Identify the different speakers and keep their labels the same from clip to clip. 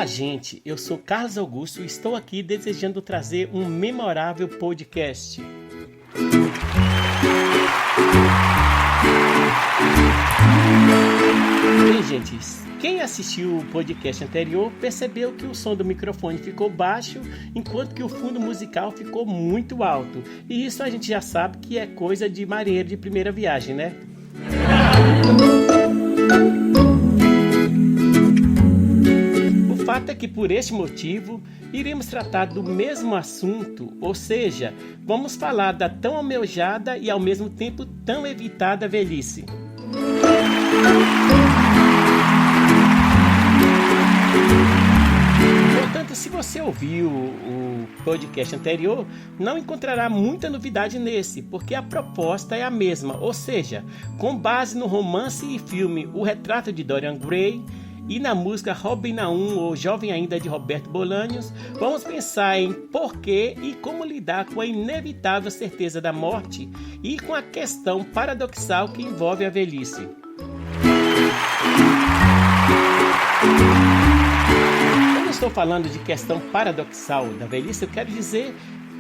Speaker 1: Olá, gente. Eu sou Carlos Augusto e estou aqui desejando trazer um memorável podcast. Bem, gente, quem assistiu o podcast anterior percebeu que o som do microfone ficou baixo, enquanto que o fundo musical ficou muito alto. E isso a gente já sabe que é coisa de marinheiro de primeira viagem, né? O fato é que por este motivo iremos tratar do mesmo assunto, ou seja, vamos falar da tão almejada e ao mesmo tempo tão evitada velhice. Portanto, se você ouviu o podcast anterior, não encontrará muita novidade nesse, porque a proposta é a mesma, ou seja, com base no romance e filme O Retrato de Dorian Gray e na música Robin Naum, ou Jovem Ainda, de Roberto Bolanhos, vamos pensar em porquê e como lidar com a inevitável certeza da morte e com a questão paradoxal que envolve a velhice. Quando estou falando de questão paradoxal da velhice, eu quero dizer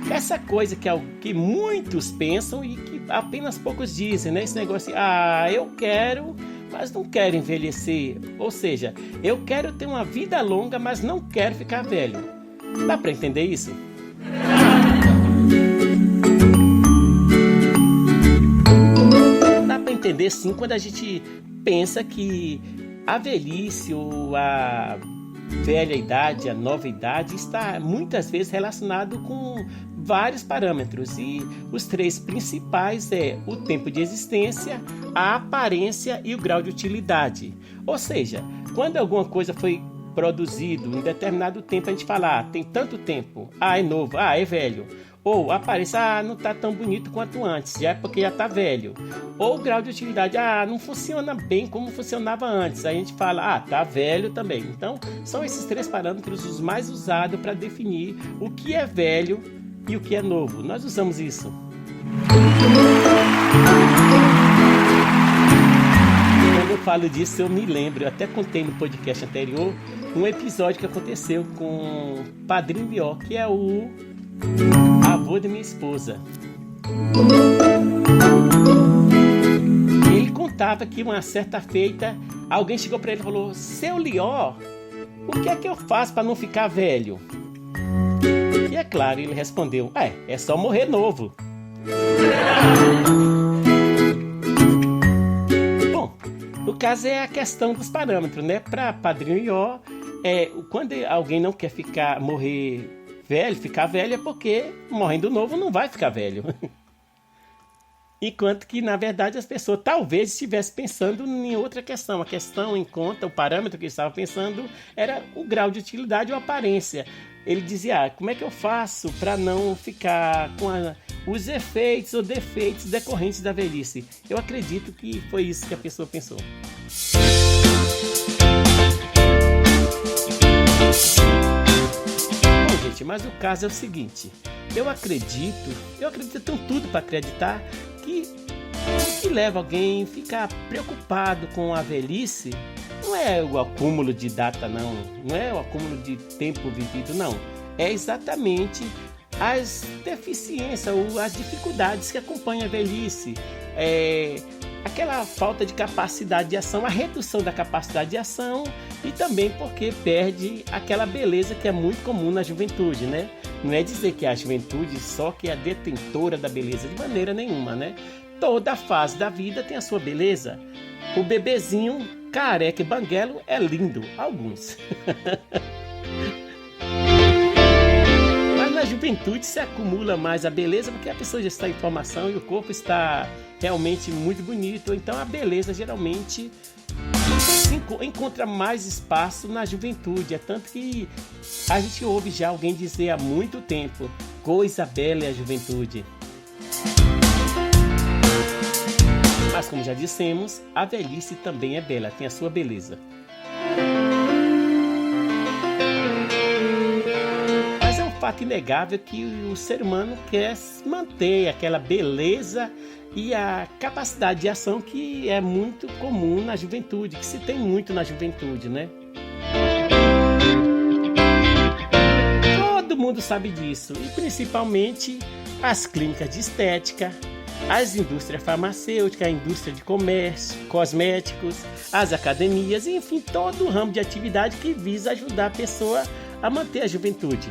Speaker 1: essa coisa que muitos pensam e que apenas poucos dizem, né? Esse negócio assim, eu quero, mas não quero envelhecer. Ou seja, eu quero ter uma vida longa, mas não quero ficar velho. Dá para entender isso? Dá para entender sim quando a gente pensa que a velhice ou a velha idade, a nova idade, está muitas vezes relacionado com vários parâmetros, e os três principais é o tempo de existência, a aparência e o grau de utilidade. Ou seja, quando alguma coisa foi produzido em determinado tempo, a gente fala, tem tanto tempo, é novo, é velho. Ou a aparência, não está tão bonito quanto antes, já é porque já está velho. Ou o grau de utilidade, não funciona bem como funcionava antes. Aí a gente fala, está velho também. Então, são esses três parâmetros os mais usados para definir o que é velho e o que é novo. Nós usamos isso. Quando eu falo disso, eu me lembro, eu até contei no podcast anterior, um episódio que aconteceu com o Padrinho Bió, que é o avô de minha esposa. Ele contava que uma certa feita alguém chegou para ele e falou: "Seu Lió, o que é que eu faço para não ficar velho?" E é claro, ele respondeu: é só morrer novo." Bom, no caso é a questão dos parâmetros, né? Para Padrinho Lió, quando alguém não quer morrer velho, ficar velho, é porque morrendo novo não vai ficar velho. Enquanto que, na verdade, as pessoas talvez estivessem pensando em outra questão. A questão em conta, o parâmetro que eles estavam pensando era o grau de utilidade ou aparência. Ele dizia, como é que eu faço para não ficar com os efeitos ou defeitos decorrentes da velhice? Eu acredito que foi isso que a pessoa pensou. Mas o caso é o seguinte, eu acredito, tenho tudo para acreditar que o que leva alguém a ficar preocupado com a velhice não é o acúmulo de data, não é o acúmulo de tempo vivido, não. É exatamente as deficiências ou as dificuldades que acompanham a velhice, aquela falta de capacidade de ação, a redução da capacidade de ação, e também porque perde aquela beleza que é muito comum na juventude, né? Não é dizer que a juventude só que é a detentora da beleza, de maneira nenhuma, né? Toda fase da vida tem a sua beleza. O bebezinho careca e banguelo é lindo, alguns. Mas na juventude se acumula mais a beleza porque a pessoa já está em formação e o corpo está realmente muito bonito. Então a beleza geralmente encontra mais espaço na juventude. É tanto que a gente ouve já alguém dizer há muito tempo: coisa bela é a juventude. Mas como já dissemos, a velhice também é bela, tem a sua beleza. Mas é um fato inegável que o ser humano quer manter aquela beleza e a capacidade de ação que é muito comum na juventude, que se tem muito na juventude, né? mundo sabe disso, e principalmente as clínicas de estética, as indústrias farmacêuticas, a indústria de comércio, cosméticos, as academias, enfim, todo o ramo de atividade que visa ajudar a pessoa a manter a juventude.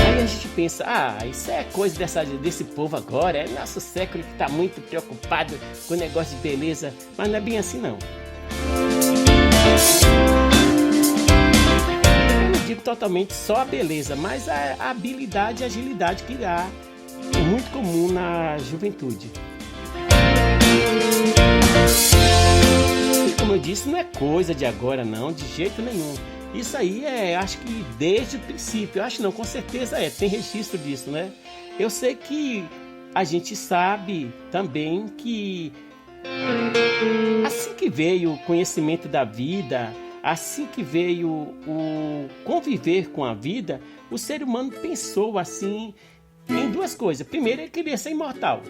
Speaker 1: Aí a gente pensa, isso é coisa desse povo agora, é nosso século que está muito preocupado com o negócio de beleza, mas não é bem assim não. Digo totalmente só a beleza, mas a habilidade e a agilidade que há é muito comum na juventude. E como eu disse, não é coisa de agora não, de jeito nenhum. Isso aí acho que desde o princípio, acho não, com certeza tem registro disso, né? Eu sei que a gente sabe também que assim que veio o conhecimento da vida, assim que veio o conviver com a vida, o ser humano pensou assim em duas coisas. Primeiro, ele queria ser imortal.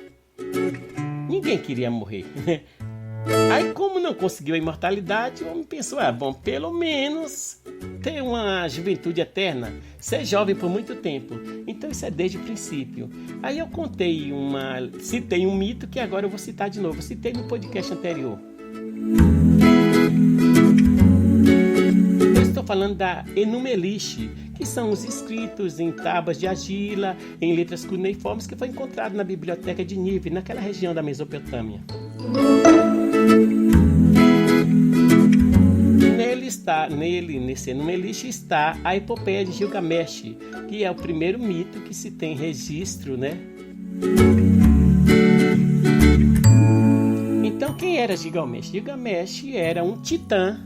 Speaker 1: Ninguém queria morrer. Aí, como não conseguiu a imortalidade, o homem pensou, pelo menos ter uma juventude eterna, ser jovem por muito tempo. Então isso é desde o princípio. Aí eu citei um mito que agora eu vou citar de novo. Eu citei no podcast anterior. Estou falando da Enuma-Elixe, que são os escritos em tábuas de argila, em letras cuneiformes, que foi encontrado na biblioteca de Nínive, naquela região da Mesopotâmia. Nesse Enuma-Elixe está a epopeia de Gilgamesh, que é o primeiro mito que se tem registro, né? Então, quem era Gilgamesh? Gilgamesh era um titã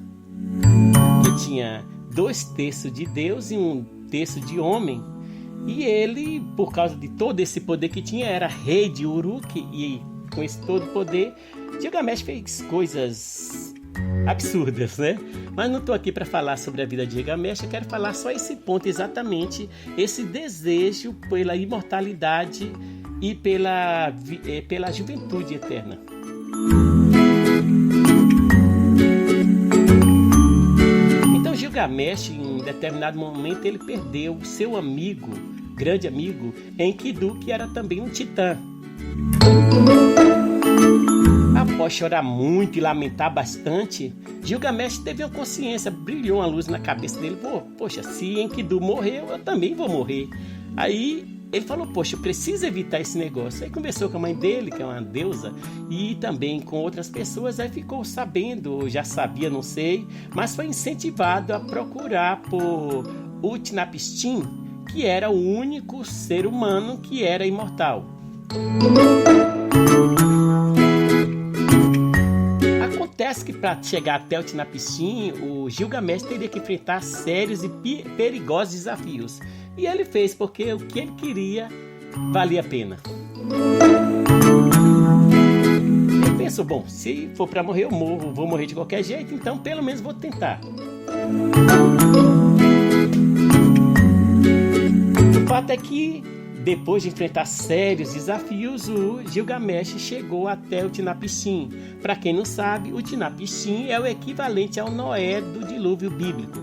Speaker 1: que tinha 2/3 de Deus e 1/3 de homem. E ele, por causa de todo esse poder que tinha, era rei de Uruk. E com esse todo poder, Gilgamesh fez coisas absurdas, né? Mas não estou aqui para falar sobre a vida de Gilgamesh. Eu quero falar só esse ponto exatamente, esse desejo pela imortalidade e pela juventude eterna. Gilgamesh, em determinado momento, ele perdeu o seu amigo, grande amigo, Enkidu, que era também um titã. Após chorar muito e lamentar bastante, Gilgamesh teve uma consciência, brilhou uma luz na cabeça dele. Poxa, se Enkidu morreu, eu também vou morrer. Aí ele falou, poxa, eu preciso evitar esse negócio. Aí conversou com a mãe dele, que é uma deusa, e também com outras pessoas. Aí ficou sabendo, já sabia, não sei, mas foi incentivado a procurar por Utnapishtim, que era o único ser humano que era imortal. Acontece que para chegar até Utnapishtim, o Gilgamesh teria que enfrentar sérios e perigosos desafios. E ele fez porque o que ele queria valia a pena. Ele pensou, se for para morrer eu morro, vou morrer de qualquer jeito, então pelo menos vou tentar. O fato é que depois de enfrentar sérios desafios, o Gilgamesh chegou até Utnapishtim. Para quem não sabe, Utnapishtim é o equivalente ao Noé do dilúvio bíblico.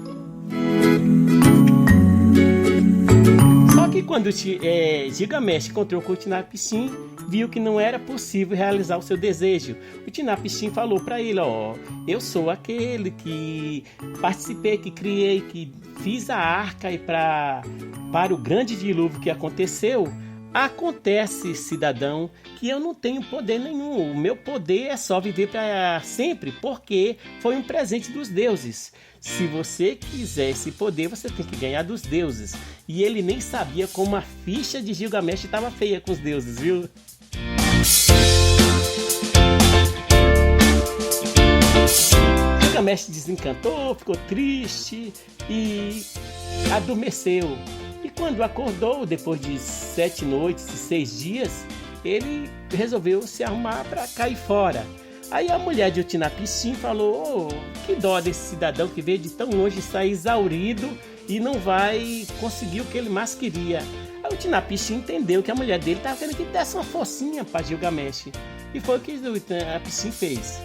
Speaker 1: Só que quando Gilgamesh encontrou com Utnapishtim, viu que não era possível realizar o seu desejo. Utnapishtim falou para ele, eu sou aquele que participei, que criei, que fiz a arca e para o grande dilúvio que aconteceu. Acontece, cidadão, que eu não tenho poder nenhum. O meu poder é só viver para sempre, porque foi um presente dos deuses. Se você quiser esse poder, você tem que ganhar dos deuses. E ele nem sabia como a ficha de Gilgamesh estava feia com os deuses, viu? Gilgamesh desencantou, ficou triste e adormeceu. E quando acordou, depois de 7 noites e 6 dias, ele resolveu se arrumar para cair fora. Aí a mulher de Utnapishtim falou, que dó desse cidadão que veio de tão longe, está exaurido e não vai conseguir o que ele mais queria. Aí Utnapishtim entendeu que a mulher dele estava querendo que desse uma forcinha para Gilgamesh. E foi o que Utnapishtim fez.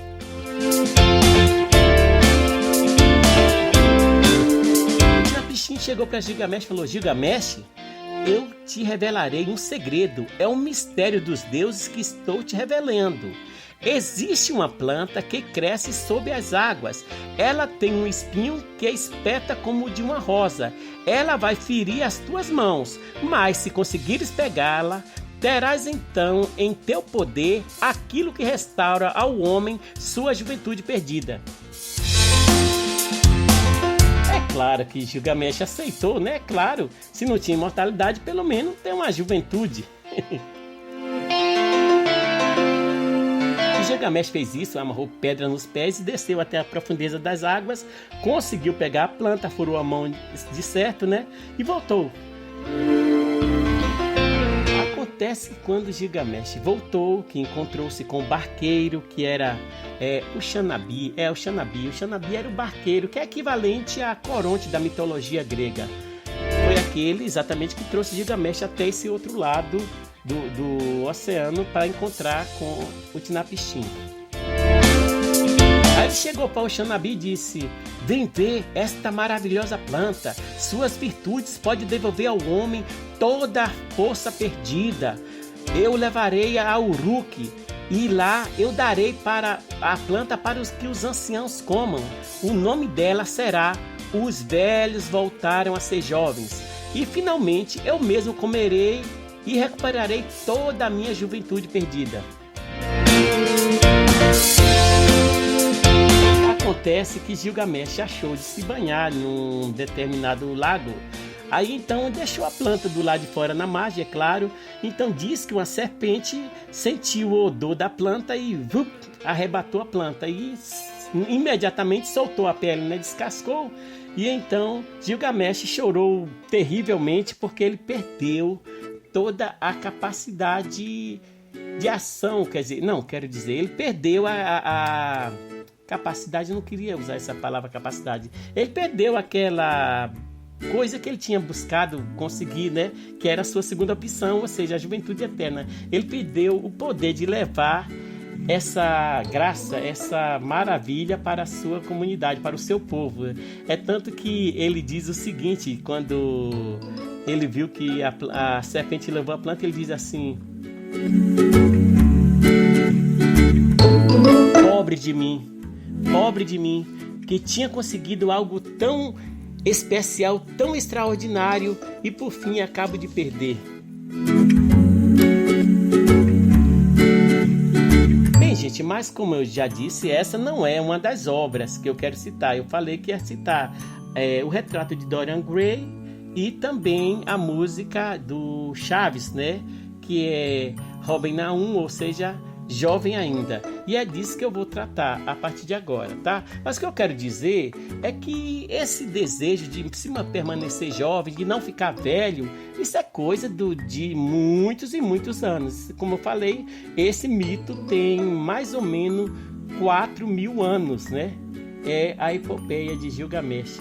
Speaker 1: Utnapishtim chegou para Gilgamesh e falou: Gilgamesh, eu te revelarei um segredo, é um mistério dos deuses que estou te revelando. Existe uma planta que cresce sob as águas. Ela tem um espinho que espeta como o de uma rosa. Ela vai ferir as tuas mãos, mas se conseguires pegá-la, terás então em teu poder aquilo que restaura ao homem sua juventude perdida. É claro que Gilgamesh aceitou, né? Claro, se não tinha imortalidade, pelo menos tem uma juventude. Gilgamesh fez isso, amarrou pedra nos pés e desceu até a profundeza das águas, conseguiu pegar a planta, furou a mão de certo, né? E voltou. Acontece que quando Gilgamesh voltou, que encontrou-se com o barqueiro, que era o Xanabi. O Xanabi era o barqueiro, que é equivalente a Coronte da mitologia grega. Foi aquele exatamente que trouxe Gilgamesh até esse outro lado do oceano para encontrar com Utnapishtim. Aí ele chegou para o Xanabi e disse: vem ver esta maravilhosa planta, suas virtudes podem devolver ao homem toda a força perdida. Eu levarei a Uruk e lá eu darei para a planta para que os anciãos comam. O nome dela será Os Velhos Voltaram a Ser Jovens. E finalmente eu mesmo comerei e recuperarei toda a minha juventude perdida. Acontece que Gilgamesh achou de se banhar em um determinado lago. Aí então deixou a planta do lado de fora na margem, é claro. Então diz que uma serpente sentiu o odor da planta e arrebatou a planta. E imediatamente soltou a pele, né? Descascou. E então Gilgamesh chorou terrivelmente porque ele perdeu toda a capacidade de ação, ele perdeu a capacidade, eu não queria usar essa palavra capacidade, ele perdeu aquela coisa que ele tinha buscado conseguir, né, que era a sua segunda opção, ou seja, a juventude eterna. Ele perdeu o poder de levar essa graça, essa maravilha para a sua comunidade, para o seu povo. É tanto que ele diz o seguinte, quando ele viu que a serpente levou a planta, ele diz assim: pobre de mim, que tinha conseguido algo tão especial, tão extraordinário e por fim acabo de perder. Bem, gente, mas como eu já disse, essa não é uma das obras que eu quero citar. Eu falei que ia citar o retrato de Dorian Gray e também a música do Chaves, né? Que é Robin Naum, ou seja, jovem ainda. E é disso que eu vou tratar a partir de agora, tá? Mas o que eu quero dizer é que esse desejo de permanecer jovem, de não ficar velho, isso é coisa de muitos e muitos anos. Como eu falei, esse mito tem mais ou menos 4.000 anos, né? É a epopeia de Gilgamesh.